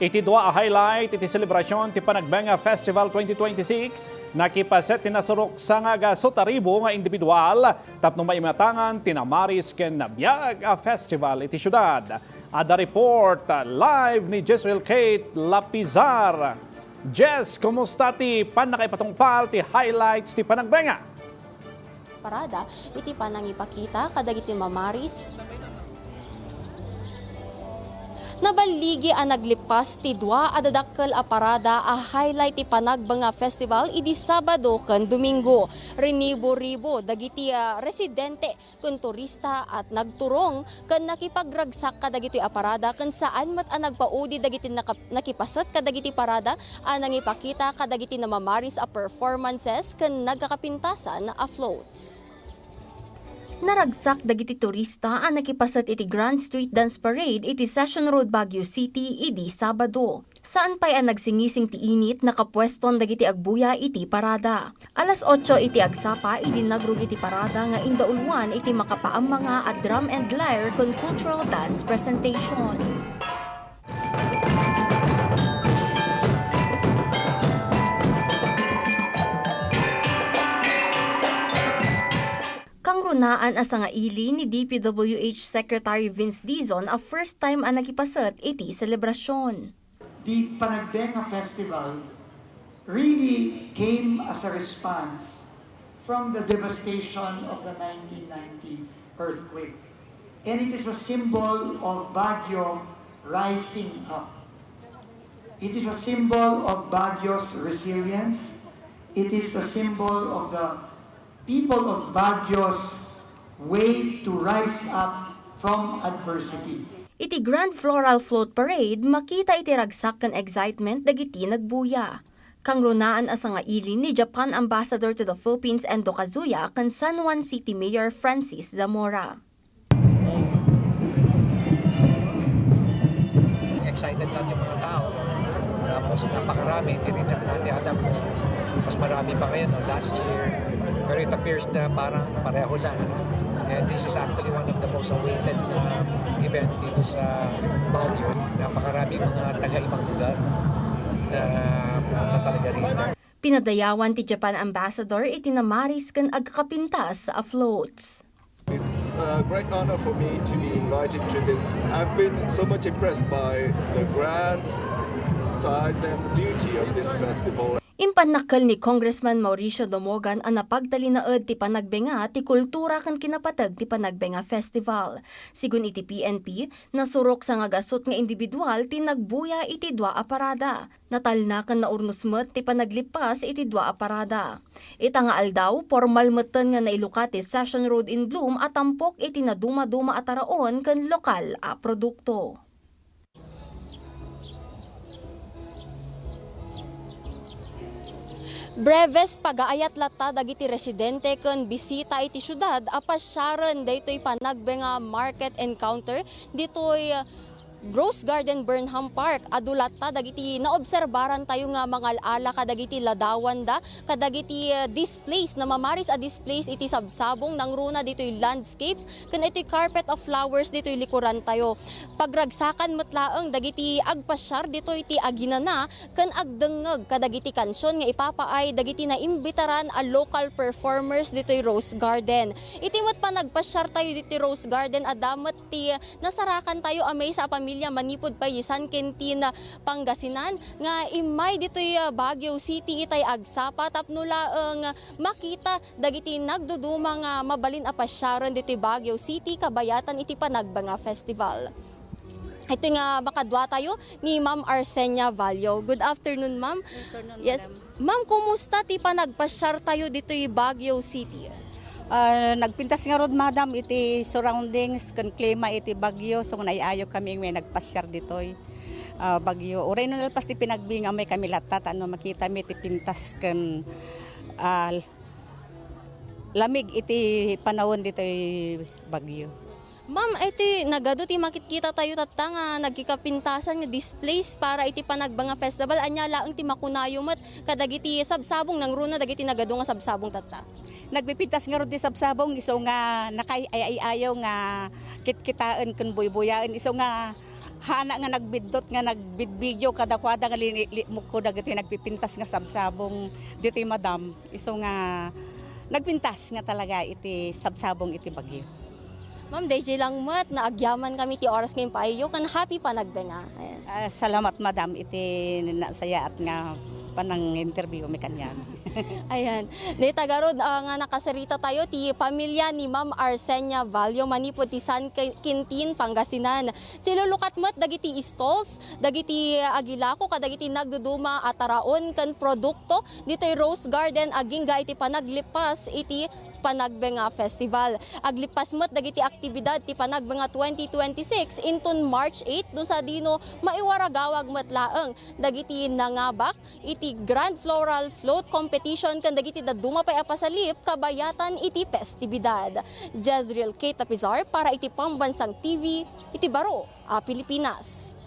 Iti dua a highlight iti selebrasyon ti Panagbenga Festival 2026 nakipaset tinasurok sa nga sotaribo nga individual tapno maimatangan tinamaris ken nabiyag a festival iti syudad. Ada report live ni Jezreel Kate Lapizar. Jess, kumusta ti panakaipatungpal ti highlights ti Panagbenga? Parada, iti panangipakita kadagiti mamaris. Nabaligi ang naglipas ti dua adadakkel a parada a highlight ti Panagbenga Festival idi Sabado ken Domingo. Rinibo-ribo dagiti residente ken turista at nagturong ken nakipagragsak kadagiti a parada ken saan met ang nagpaudi dagiti nakipasat kadagiti parada a nangipakita kadagiti namamaris a performances ken nagkakapintasan a floats. Naragsak dagiti turista ang nakipasat iti Grand Street Dance Parade iti Session Road, Baguio City idi Sabado. Saan pa'y ang nagsingising ti init nakapweston dagiti agbuya iti parada. Alas 8 iti agsapa idi nagrug iti parada nga indaulwan iti makapaam mga at drum and lyre kon cultural dance presentation. Runaan asa nga ili ni DPWH Secretary Vince Dizon a first time ang nakipasat iti selebrasyon. The Panagbenga Festival really came as a response from the devastation of the 1990 earthquake. And it is a symbol of Baguio rising up. It is a symbol of Baguio's resilience. It is a symbol of the people of Baguio's way to rise up from adversity. Iti Grand Floral Float Parade, makita iti ragsak ken excitement dagiti nagbuya. Kang runaan asa nga ili ni Japan Ambassador to the Philippines Endo Kazuya ken San Juan City Mayor Francis Zamora. Excited lahat yung mga tao. Tapos napakarami, hindi rin natin alam kung mas marami pa ngayon last year. Pero it appears na parang pareho lang. And this is actually one of the most awaited event dito sa Baguio. Napakarami mga taga-ibang lugar na pumunta talaga rito. Pinadayawan ti Japan Ambassador itinamaris ken agkakapintas sa floats. It's a great honor for me to be invited to this. I've been so much impressed by the grand size and the beauty of this festival. Impanakal ni Congressman Mauricio Domogan ang napagtalinaed ti Panagbenga ti kultura kan kinapatag ti Panagbenga Festival. Sigun iti PNP, nasurok sa ngagasot nga individual ti nagbuya iti dua a parada. Natalna kan naurnusmet ti panaglipas iti dua a parada. Ita nga aldaw, formal meten nga nailukati Session Road in Bloom at tampok iti naduma-duma at taraon kan lokal a produkto. Breves pagaayat lata dagiti residente ken bisita iti syudad apasyaran daytoy Panagbenga Market Encounter ditoy Rose Garden Burnham Park. Adulata dagiti naobserbaran tayo nga mga ala kadagiti ladawan da kadagiti displays na mamaris a displays iti sabsabong nang runa ditoy landscapes ken itoy carpet of flowers ditoy likuran tayo. Pagragsakan metlaeng dagiti agpasyar ditoy iti aginana ken agdengeg kadagiti kansyon nga ipapaay dagiti naimbitaran a local performers ditoy Rose Garden. Iti met pa nagpasyar tayo ditoy Rose Garden adamet ti nasarakan tayo amay sa pamilya manipod pa San Quintin, Pangasinan nga imay ditoy Baguio City itay agsapa tapno laeng makita dagiti nagduduma nga mabalin a pasyaran ditoy Baguio City kabayatan iti Panagbenga Festival. Ito nga makadwa tayo ni Ma'am Arsenia Vallo. Good afternoon, Ma'am. Yes, Ma'am, kumusta ti panagpasyar tayo ditoy Baguio City? Nagpintas nga rod madam iti surroundings kan klima iti Baguio so naiayo kami may nagpasyar ditoy Baguio. Uray no nalpas ti Pinagbinga may kami latat ano makita mi ti pintas kan lamig iti panahon ditoy Baguio. Ma'am, iti nagado ti makikita tayo tatta nga nagkikapintasan nga displays para iti Panagbenga Festival anya laeng ti makunayo met kadagiti sabsabong nang runa dagiti nagado nga sabsabong tatta. Nagpipintas nga ron ti sabsabong iso nga nakaiayaw nga kitkitaan kun buy-buyaen iso nga hana nga nagbidot nga nagbidbidyo kada kwada nga mo ko dagito nagpipintas nga sabsabong dito'y madam. Iso nga nagpintas nga talaga iti sabsabong iti bagyo. Ma'am, DJ lang mat, naagyaman kami ti oras ngayong paayo, kan happy panagbenga. Ayan. Salamat madam iti nasaya at nga panang interview mi kanyan. Ayan. Di tagarod nga nakasarita tayo ti pamilya ni Ma'am Arsenia Valio manipod ti San Quintin, Pangasinan. Silulukat mat dagiti stalls, dagiti agilako kadagiti nagduduma at taraon kan produkto dito'y Rose Garden agingga iti panaglipas iti Panagbenga Festival. Aglipas mat dagiti aktibidad ti Panagbenga 2026 inton March 8 dun sa dino maiwaragawag mat laeng dagiti nangabak iti Grand Floral Float Competition kan dagiti daduma pay apasalip kabayatan iti festibidad. Jezreel Kate Tapizar para iti Pambansang TV iti Baro, Pilipinas.